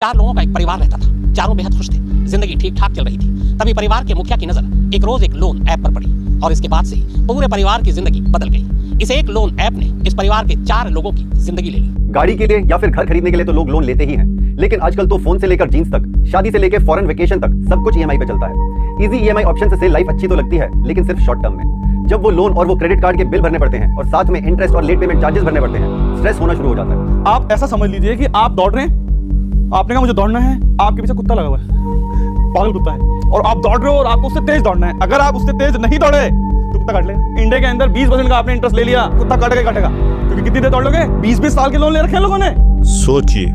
4 लोगों का एक परिवार रहता था। चारों बेहद खुश थे, जिंदगी ठीक ठाक चल रही थी। तभी परिवार के मुखिया की नजर एक रोज एक लोन ऐप पर पड़ी और इसके बाद से ही पूरे परिवार की जिंदगी बदल गई। इस एक लोन ऐप ने इस परिवार के 4 लोगों की जिंदगी ले ली। गाड़ी के लिए या फिर घर खरीदने के लिए तो लोग लोन लेते ही हैं, लेकिन आजकल तो फोन से लेकर जीन्स तक, शादी से लेकर फॉरेन वेकेशन तक सब कुछ ईएमआई पे चलता है। इजी ईएमआई ऑप्शन से लाइफ अच्छी तो लगती है, लेकिन सिर्फ शॉर्ट टर्म में। जब वो लोन और वो क्रेडिट कार्ड के बिल भरने पड़ते हैं और साथ में इंटरेस्ट और लेट पेमेंट चार्जेस भरने पड़ते हैं, स्ट्रेस होना शुरू हो जाता है। आप ऐसा समझ लीजिए कि आप दौड़ रहे हैं, आपने कहा मुझे दौड़ना है, आपके पीछे कुत्ता लगा हुआ है, पागल कुत्ता है, और आप दौड़ रहे हो और आपको उससे तेज दौड़ना है। अगर आप उससे तेज नहीं दौड़े तो कुत्ता काट लेगा। इंडिया के अंदर 20% का आपने इंटरेस्ट ले लिया, कुत्ता काटेगा। क्योंकि कितनी देर दौड़ लोगे? 20-20 साल के लोन ले रखे हैं लोगों ने। सोचिए,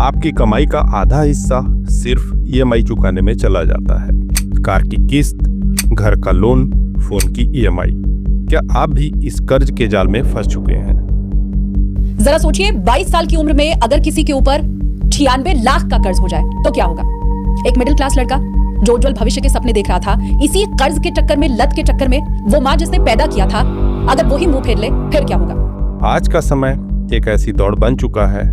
आपकी कमाई का आधा हिस्सा सिर्फ ईएमआई चुकाने में चला जाता है। कार की किस्त, घर का लोन, फोन की ईएमआई। क्या आप भी इस कर्ज के जाल में फंस चुके हैं? जरा सोचिए, 22 साल की उम्र में अगर किसी के ऊपर 96 लाख का कर्ज हो जाए तो क्या होगा? एक मिडिल क्लास लड़का जो उज्जवल भविष्य के सपने देख रहा था, इसी कर्ज के चक्कर में, लत के चक्कर में, वो माँ जिसने पैदा किया था, अगर वो ही मुंह फेर ले, फिर क्या होगा? आज का समय एक ऐसी दौड़ बन चुका है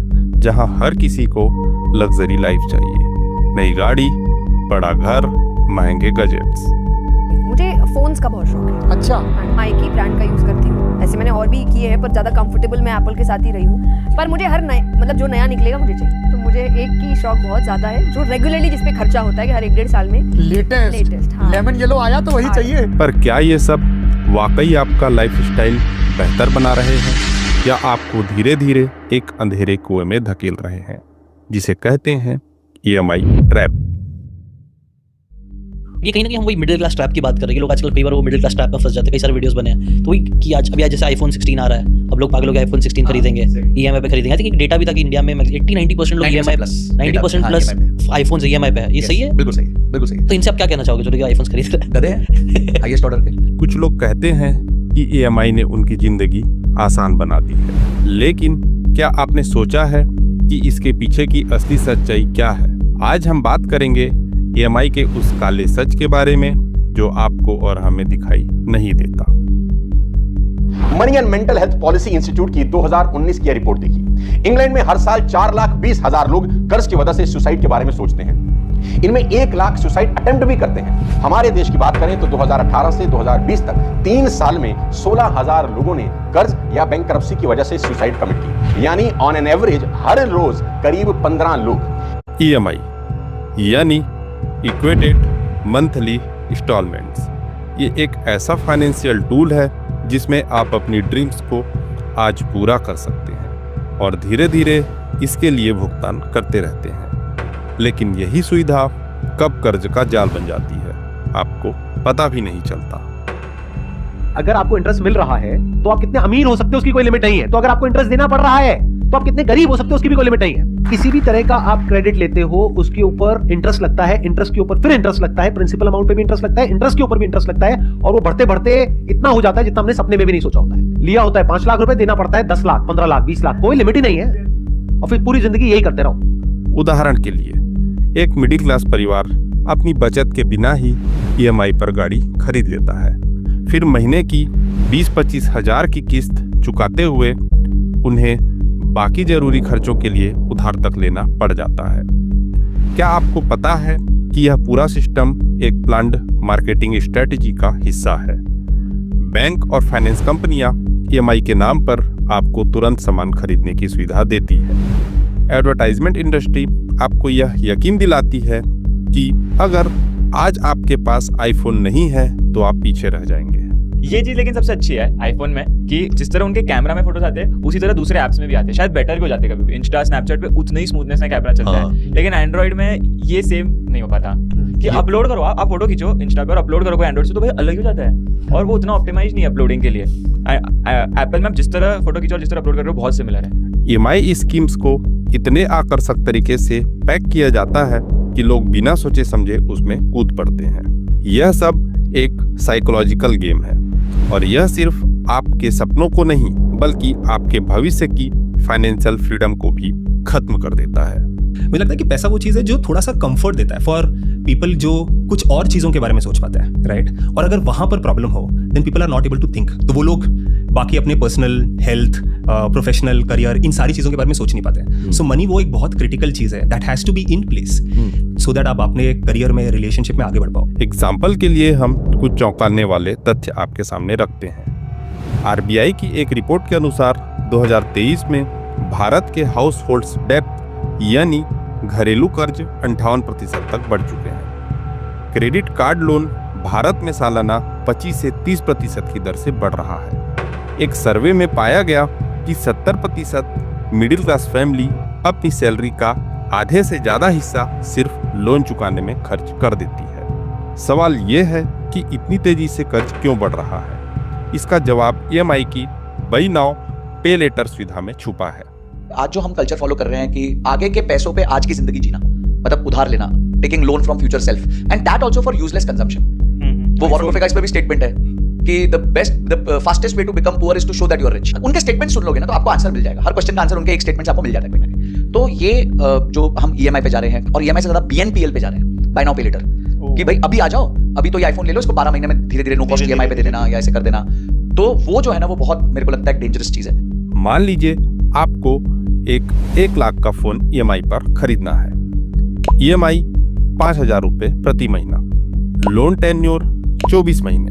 जहां हर किसी को लग्जरी लाइफ चाहिए। नई गाड़ी, बड़ा घर, महंगे गैजेट्स। मुझे फोन्स का बहुत शौक है। अच्छा। मैं एक ही ब्रांड का यूज करती हूँ। ऐसे मैंने और भी किए हैं, पर ज्यादा कंफर्टेबल मैं एप्पल के साथ ही रही हूँ। पर मुझे हर नए, मतलब जो नया निकलेगा मुझे चाहिए। तो मुझे एक की शौक बहुत ज्यादा है, जो रेगुलरली जिसपे खर्चा होता है कि हर 1-1.5 साल में लेटेस्ट हाँ। लेमन येलो आया तो वही चाहिए। पर क्या ये सब वाकई आपका लाइफस्टाइल बेहतर बना रहे हैं, या आपको धीरे धीरे एक अंधेरे कुएं में धकेल रहे हैं, जिसे कहते हैं ईएमआई ट्रैप? ये कहीं ना कहीं हम वही मिडिल क्लास ट्रैप की बात कर रहे हैं। लोग आजकल कई बार वो मिडिल क्लास ट्रैप में फंस जाते हैं। कई सारे वीडियोस बने हैं तो वही कि आज जैसे iPhone 16 आ रहा है, अब लोग पागल हो गए iPhone 16 खरीदेंगे, ईएमआई पे खरीदेंगे। आई थिंक डेटा भी था कि इंडिया में 80-90% लोग EMI plus 90% plus iPhones EMI पे है। ये सही है? बिल्कुल सही, बिल्कुल सही। तो इनसे आप क्या कहना चाहोगे जो लोग आईफोन्स खरीद रहे हैं? गधे हैं हाईएस्ट ऑर्डर के। कुछ लोग कहते हैं कि ईएमआई ने उनकी जिंदगी आसान बना दी है, लेकिन क्या आपने सोचा है कि इसके पीछे की असली सच्चाई क्या है? आज हम बात करेंगे ईएमआई के उस काले सच के बारे में जो आपको और हमें दिखाई नहीं देता। Money and mental health policy institute की 2019 की रिपोर्ट देखी। इंग्लैंड में हर साल 4,20,000 लोग कर्ज की वजह से सुसाइड के बारे में सोचते हैं। इनमें 1 लाख सुसाइड अटेम्प्ट भी करते हैं। हमारे देश की बात करें तो 2018 से 2020 तक 3 साल में 16,000 लोगों ने कर्ज या बैंकरप्सी की वजह से सुसाइड कमिट की। यानी ऑन एन एवरेज हर रोज करीब 15 लोग। ईएमआई यानी इक्वेटेड मंथली इंस्टॉलमेंट्स, ये एक ऐसा फाइनेंशियल टूल है जिसमें आप अपनी ड्रीम्स को आज पूरा कर सकते हैं और धीरे धीरे इसके लिए भुगतान करते रहते हैं। लेकिन यही सुविधा कब कर्ज का जाल बन जाती है, आपको पता भी नहीं चलता। अगर आपको इंटरेस्ट मिल रहा है तो आप कितने अमीर हो सकते हो उसकी कोई लिमिट नहीं है। तो अगर आपको इंटरेस्ट देना पड़ रहा है तो आप कितने गरीब हो सकते हो उसकी भी कोई लिमिट नहीं है। किसी भी तरह का आप क्रेडिट लेते हो, उसके ऊपर इंटरेस्ट लगता है, इंटरेस्ट के ऊपर फिर इंटरेस्ट लगता है, प्रिंसिपल अमाउंट पे भी इंटरेस्ट लगता है, इंटरेस्ट के ऊपर भी इंटरेस्ट लगता है, और वो बढ़ते बढ़ते इतना हो जाता है जितना हमने सपने में भी नहीं सोचा होता है। लिया होता है 5 लाख रुपए, देना पड़ता है 10 लाख, 15 लाख, 20 लाख, कोई लिमिट ही नहीं है, और फिर पूरी जिंदगी यही करते रहो। उदाहरण के लिए, एक मिडिल क्लास परिवार अपनी बचत के बिना ही ईएमआई पर गाड़ी खरीद लेता है। फिर महीने की 20-25 हजार की किस्त चुकाते हुए उन्हें बाकी जरूरी खर्चों के लिए उधार तक लेना पड़ जाता है। क्या आपको पता है कि यह पूरा सिस्टम एक प्लान्ड मार्केटिंग स्ट्रेटजी का हिस्सा है? बैंक और फाइनेंस कंपनियां ईएमआई के नाम पर आपको तुरंत सामान खरीदने की सुविधा देती है। एडवर्टाइजमेंट इंडस्ट्री आपको यह यकीन दिलाती है कि अगर आज आपके पास आईफोन नहीं है तो आप पीछे रह जाएंगे। ये चीज लेकिन सबसे अच्छी है आईफोन में कि जिस तरह उनके कैमरा में फोटोज आते हैं उसी तरह दूसरे ऐप्स में भी आते हैं। शायद बेटर भी हो जाते हैं कभी भी। इंस्टा, स्नैपचैट पे उतना ही स्मूथनेस में कैमरा चलता है, लेकिन एंड्रॉइड में ये सेम नहीं हो पाता कि अपलोड करो, आप फोटो खींचो इंस्टा पे और अपलोड करो एंड्रॉइड से तो भाई अलग ही हो जाता है, और वो उतना ऑप्टिमाइज नहीं है अपलोडिंग के लिए। एप्पल में जिस तरह फोटो खींचो और जिस तरह अपलोड कर रहे हो बहुत सिमिलर है। ईएमआई स्कीम्स को इतने आकर्षक तरीके से पैक किया जाता है कि लोग बिना सोचे समझे उसमें कूद पड़ते हैं। यह सब एक साइकोलॉजिकल गेम है और यह सिर्फ आपके सपनों को नहीं बल्कि आपके भविष्य की फाइनेंशियल फ्रीडम को भी खत्म कर देता है। मुझे लगता है कि पैसा वो चीज़ है जो थोड़ा सा कंफर्ट देता है फॉर पीपल जो कुछ और चीज़ों के बारे में सोच पाता है, राइट? और अगर वहाँ पर प्रॉब्लम हो then people are not able to think. तो वो लोग बाकी अपने पर्सनल हेल्थ, प्रोफेशनल करियर, इन सारी चीज़ों के बारे में सोच नहीं पाते हैं। सो मनी वो एक बहुत क्रिटिकल चीज़ है that has to be in place so that आप अपने करियर में, रिलेशनशिप में आगे बढ़ पाओ। एग्जाम्पल के लिए हम कुछ चौंकाने वाले तथ्य आपके सामने रखते हैं। आरबीआई की एक रिपोर्ट के अनुसार 2023 में भारत के हाउस होल्ड्स डेब्ट यानी घरेलू कर्ज 58% तक बढ़ चुके हैं। क्रेडिट कार्ड लोन भारत में सालाना 25 से 30% की दर से बढ़ रहा है। एक सर्वे में पाया गया कि 70% मिडिल क्लास फैमिली अपनी सैलरी का आधे से ज्यादा हिस्सा सिर्फ लोन चुकाने में खर्च कर देती है। सवाल यह है कि इतनी तेजी से कर्ज क्यों बढ़ रहा है? इसका जवाब ईएमआई की बाय नाउ पे लेटर सुविधा में छुपा है। आज जो हम कल्चर फॉलो कर रहे हैं कि आगे के पैसों पे आज की जिंदगी जीना, मतलब उधार लेना, taking loan from future self, and that also for useless consumption. वो वॉरेन बफेट का इस पे भी स्टेटमेंट है कि the fastest way to become poor is to show that you are rich. उनके स्टेटमेंट सुन लोगे ना तो आपको आंसर मिल जाएगा। हर क्वेश्चन का आंसर उनके एक स्टेटमेंट से आपको मिल जाता है कोई ना कोई। तो ये जो हम ईएमआई पे जा रहे हैं और ईएमआई से ज्यादा बीएनपीएल पे जा रहे हैं, बाय नाउ पे लेटर, कि भाई अभी आ जाओ, अभी तो ये आईफोन ले लो, इसको 12 महीने में धीरे धीरे नो कॉस्ट ईएमआई पे दे देना या ऐसे कर देना। तो वो जो है ना वो बहुत मेरे को लगता है डेंजरस चीज है। मान लीजिए आपको एक 1 लाख का फोन ईएमआई पर खरीदना है। ईएमआई 5,000 रुपए प्रति महीना, लोन टेन्योर 24 महीने,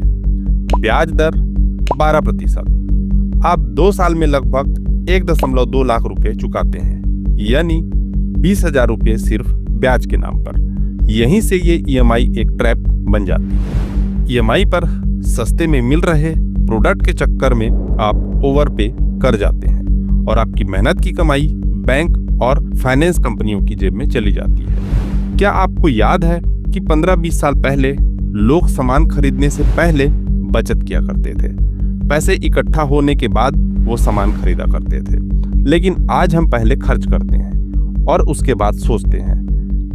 ब्याज दर 12%। आप 2 साल में लगभग 1.2 लाख रुपए चुकाते हैं, यानी 20,000 रुपए सिर्फ ब्याज के नाम पर। यहीं से ये ईएमआई एक ट्रैप बन जाती है। ईएमआई पर सस्ते में मिल रहे प्रोडक्ट के चक्कर में आप ओवरपे कर जाते हैं और आपकी मेहनत की कमाई बैंक और फाइनेंस कंपनियों की जेब में चली जाती है। क्या आपको याद है कि 15-20 साल पहले लोग सामान खरीदने से पहले बचत किया करते थे? पैसे इकट्ठा होने के बाद वो सामान खरीदा करते थे। लेकिन आज हम पहले खर्च करते हैं और उसके बाद सोचते हैं।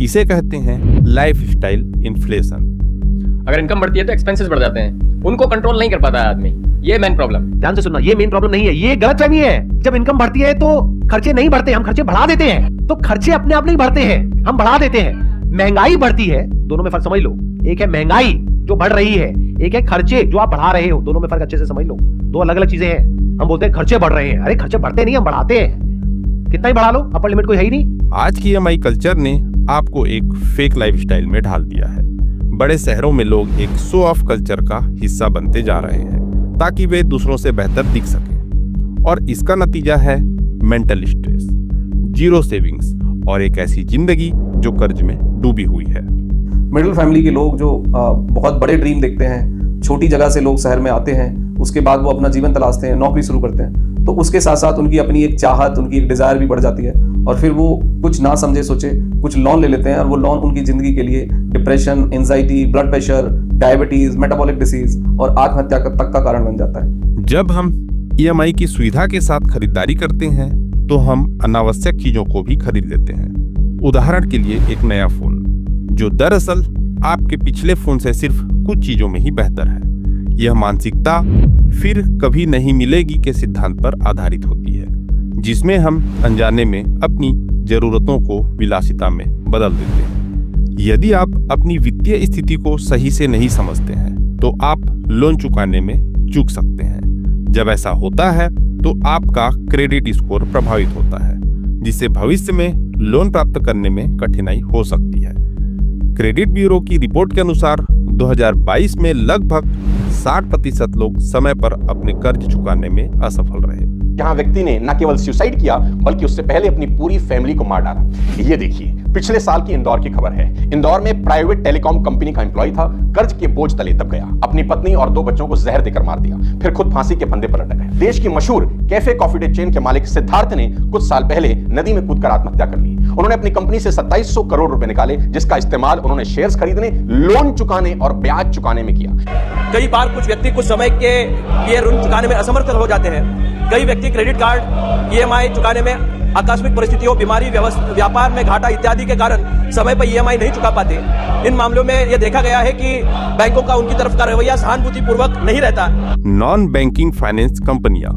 इसे कहते हैं लाइफ स्टाइल इन्फ्लेशन। अगर इनकम बढ़ती है तो एक्सपेंसेस बढ़ जाते हैं, उनको कंट्रोल नहीं कर पाता है आदमी। ये मेन प्रॉब्लम। ध्यान से सुनना, ये मेन प्रॉब्लम नहीं है, ये गलतफहमी है। जब इनकम बढ़ती है तो खर्चे नहीं बढ़ते, हम खर्चे बढ़ा देते हैं। तो खर्चे अपने आप नहीं बढ़ते हैं, हम बढ़ा देते हैं। महंगाई बढ़ती है, दोनों में फर्क समझ लो। एक है महंगाई जो बढ़ रही है, एक है खर्चे जो आप बढ़ा रहे हो। दोनों में फर्क अच्छे से समझ लो, दो अलग अलग चीजें हैं। हम बोलते हैं खर्चे बढ़ रहे हैं, अरे खर्चे बढ़ते नहीं, हम बढ़ाते हैं। कितना ही बढ़ा लो, अपर लिमिट कोई है ही नहीं। आज की ईएमआई कल्चर ने आपको एक फेक लाइफस्टाइल में ढाल दिया है। बड़े शहरों में लोग एक शो ऑफ कल्चर का हिस्सा बनते जा रहे हैं ताकि वे दूसरों से बेहतर दिख सकें, और इसका नतीजा है मेंटल स्ट्रेस, जीरो सेविंग्स और एक ऐसी जिंदगी जो कर्ज में डूबी हुई है। मिडिल फैमिली के लोग जो बहुत बड़े ड्रीम देखते हैं, छोटी जगह से लोग शहर में आते हैं, उसके बाद वो अपना जीवन तलाशते हैं, नौकरी शुरू करते हैं, तो उसके साथ साथ उनकी अपनी एक चाहत, उनकी एक डिजायर भी बढ़ जाती है, और फिर वो कुछ ना समझे सोचे कुछ लोन ले लेते हैं, और वो लोन उनकी जिंदगी के लिए depression, anxiety, blood pressure, diabetes, metabolic disease और आत्महत्या तक का कारण बन जाता है। जब हम ईएमआई की सुविधा के साथ खरीदारी करते हैं तो हम अनावश्यक चीजों को भी खरीद लेते हैं। उदाहरण के लिए एक नया फोन जो दरअसल आपके पिछले फोन से सिर्फ कुछ चीजों में ही बेहतर है। यह मानसिकता फिर कभी नहीं मिलेगी के सिद्धांत पर आधारित होती है, जिसमें हम अनजाने में अपनी जरूरतों को विलासिता में बदल देते हैं। यदि आप अपनी वित्तीय स्थिति को सही से नहीं समझते हैं तो आप लोन चुकाने में चूक सकते हैं। जब ऐसा होता है तो आपका क्रेडिट स्कोर प्रभावित होता है, जिससे भविष्य में लोन प्राप्त करने में कठिनाई हो सकती है। क्रेडिट ब्यूरो की रिपोर्ट के अनुसार 2022 में लगभग 60% लोग समय पर अपने कर्ज चुकाने में असफल रहे। यहाँ व्यक्ति ने न केवल सुसाइड किया बल्कि उससे पहले अपनी पूरी फैमिली को मार डाला। ये देखिए, पिछले साल की इंदौर की खबर है। इंदौर में प्राइवेट टेलीकॉम कंपनी का एम्प्लॉय था, कर्ज के बोझ तले दब गया, अपनी पत्नी और 2 बच्चों को जहर देकर मार दिया, फिर खुद फांसी के फंदे पर लटक गया। देश की मशहूर कैफे कॉफी डे चेन के मालिक सिद्धार्थ ने कुछ साल पहले नदी में कूदकर आत्महत्या कर ली। उन्होंने अपनी कंपनी से 2700 करोड़ रुपए निकाले, जिसका इस्तेमाल उन्होंने शेयर्स खरीदने, लोन चुकाने और ब्याज चुकाने में किया। कई बार कुछ व्यक्ति कुछ समय के लिए ऋण चुकाने में असमर्थ हो जाते हैं। कई व्यक्ति क्रेडिट कार्ड ईएमआई चुकाने में आकस्मिक परिस्थितियों, बीमारी, व्यापार में घाटा इत्यादि के कारण समय पर ईएमआई नहीं चुका पाते। इन मामलों में यह देखा गया है कि बैंकों का उनकी तरफ का रवैया सहानुभूतिपूर्वक नहीं रहता। नॉन बैंकिंग फाइनेंस कंपनियां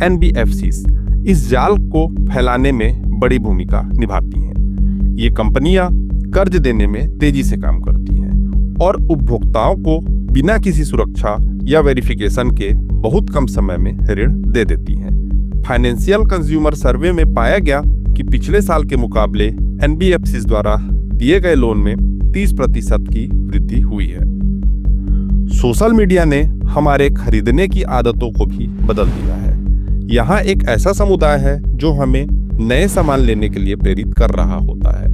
NBFCs इस जाल को फैलाने में बड़ी भूमिका निभाती हैं। ये कंपनियां कर्ज देने में तेजी से काम करती हैं और उपभोक्ताओं को बिना किसी सुरक्षा या वेरिफिकेशन के बहुत कम समय में ऋण दे देती हैं। फाइनेंशियल कंज्यूमर सर्वे में पाया गया कि पिछले साल के मुकाबले एनबीएफसीज द्वारा दिए गए लोन में 30% की वृद्धि हुई है। सोशल मीडिया ने हमारे खरीदने की आदतों को भी बदल दिया है। यहाँ एक ऐसा समुदाय है जो हमें नए सामान लेने के लिए प्रेरित कर रहा होता है।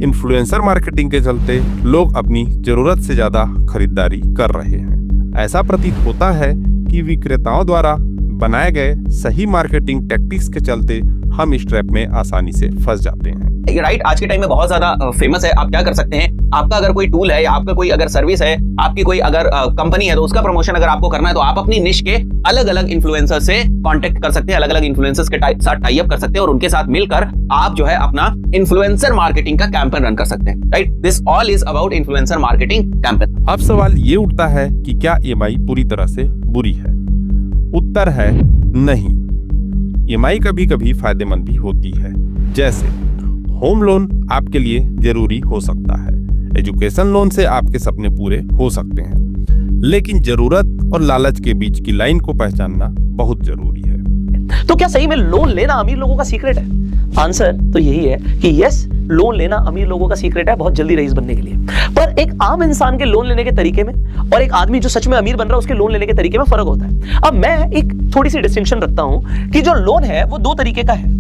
इन्फ्लुएंसर मार्केटिंग के चलते लोग अपनी जरूरत से ज्यादा खरीदारी कर रहे हैं। ऐसा प्रतीत होता है कि विक्रेताओं द्वारा बनाए गए सही मार्केटिंग टैक्टिक्स के चलते हम इस ट्रैप में आसानी से फंस जाते हैं। राइट, आज के टाइम में बहुत ज्यादा फेमस है। आप क्या कर सकते हैं, आपका अगर कोई टूल है या आपका कोई अगर सर्विस है, आपकी कोई अगर कंपनी है, तो उसका प्रमोशन अगर आपको करना है तो आप अपनी निश के अलग अलग इन्फ्लुएंसर से कांटेक्ट कर सकते हैं, अलग अलग इन्फ्लुएंसर्स के साथ टाई अप कर सकते हैं और उनके साथ मिलकर आप जो है अपना इन्फ्लुएंसर मार्केटिंग का कैंपेन रन कर सकते हैं। Right, this all is about influencer marketing campaign. अब सवाल ये उठता है कि क्या ईएमआई पूरी तरह से बुरी है? उत्तर है नहीं। ईएमआई कभी कभी फायदेमंद भी होती है। जैसे होम लोन आपके लिए जरूरी हो सकता है, एजुकेशन लोन से आपके सपने पूरे हो सकते हैं, लेकिन जरूरत और लालच के बीच की लाइन को पहचानना बहुत जरूरी है। तो क्या सही में लोन लेना अमीर लोगों का सीक्रेट है? आंसर तो यही है कि यस, लोन लेना अमीर लोगों का सीक्रेट है बहुत जल्दी रईस बनने के लिए। पर एक आम इंसान के लोन लेने के तरीके में और एक आदमी जो सच में अमीर बन रहा है उसके लोन लेने के तरीके में फर्क होता है। अब मैं एक थोड़ी सी डिस्टिंक्शन रखता हूं कि जो लोन है वो दो तरीके का है।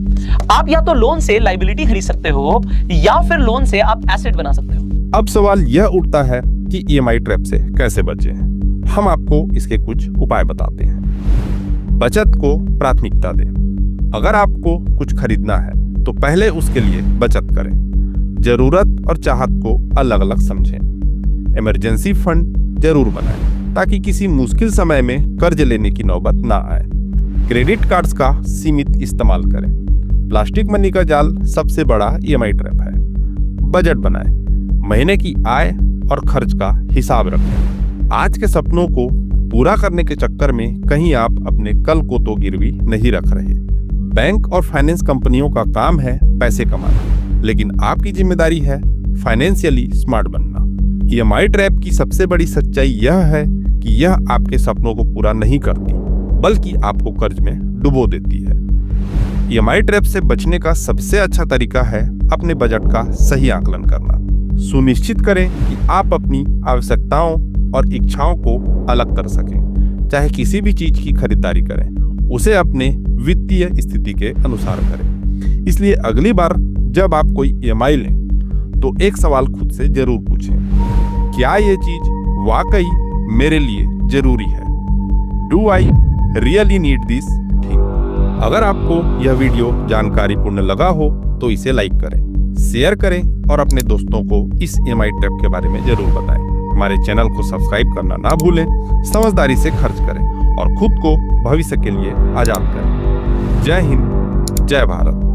आप या तो लोन से लायबिलिटी खरीद सकते हो या फिर लोन से आप एसेट बना सकते हो। अब सवाल यह उठता है कि ईएमआई ट्रैप से कैसे बचें? हम आपको इसके कुछ उपाय बताते हैं। बचत को प्राथमिकता दें। अगर आपको कुछ खरीदना है तो पहले उसके लिए बचत करें। जरूरत और चाहत को अलग अलग समझें। इमरजेंसी फंड जरूर बनाएं ताकि किसी मुश्किल समय में कर्ज लेने की नौबत ना आए। क्रेडिट कार्ड्स का सीमित इस्तेमाल करें। प्लास्टिक मनी का जाल सबसे बड़ा ईएमआई ट्रैप है। बजट बनाएं। महीने की आय और खर्च का हिसाब रखें। आज के सपनों को पूरा करने के चक्कर में कहीं आप अपने कल को तो गिरवी नहीं रख रहे। बैंक और फाइनेंस कंपनियों का काम है पैसे कमाना, लेकिन आपकी जिम्मेदारी है फाइनेंशियली स्मार्ट बनना। ईएमआई ट्रैप की सबसे बड़ी सच्चाई यह है कि यह आपके सपनों को पूरा नहीं करती, बल्कि आपको कर्ज में डुबो देती है। ईएमआई ट्रैप से बचने का सबसे अच्छा तरीका है अपने बजट का सही आकलन करना। सुनिश्चित करें कि आप अपनी आवश्यकताओं और इच्छाओं को अलग कर सकें। चाहे किसी भी चीज की खरीदारी करें, उसे अपने वित्तीय स्थिति के अनुसार करें। इसलिए अगली बार जब आप कोई ईएमआई लें तो एक सवाल खुद से जरूर पूछें, क्या ये चीज वाकई मेरे लिए जरूरी है? Do I really need this thing? अगर आपको यह वीडियो जानकारीपूर्ण लगा हो तो इसे लाइक करें, शेयर करें और अपने दोस्तों को इस ईएमआई ट्रैप के बारे में जरूर बताएं। हमारे चैनल को सब्सक्राइब करना ना भूलें। समझदारी से खर्च करें और खुद को भविष्य के लिए आजाद करें। जय हिंद, जय भारत।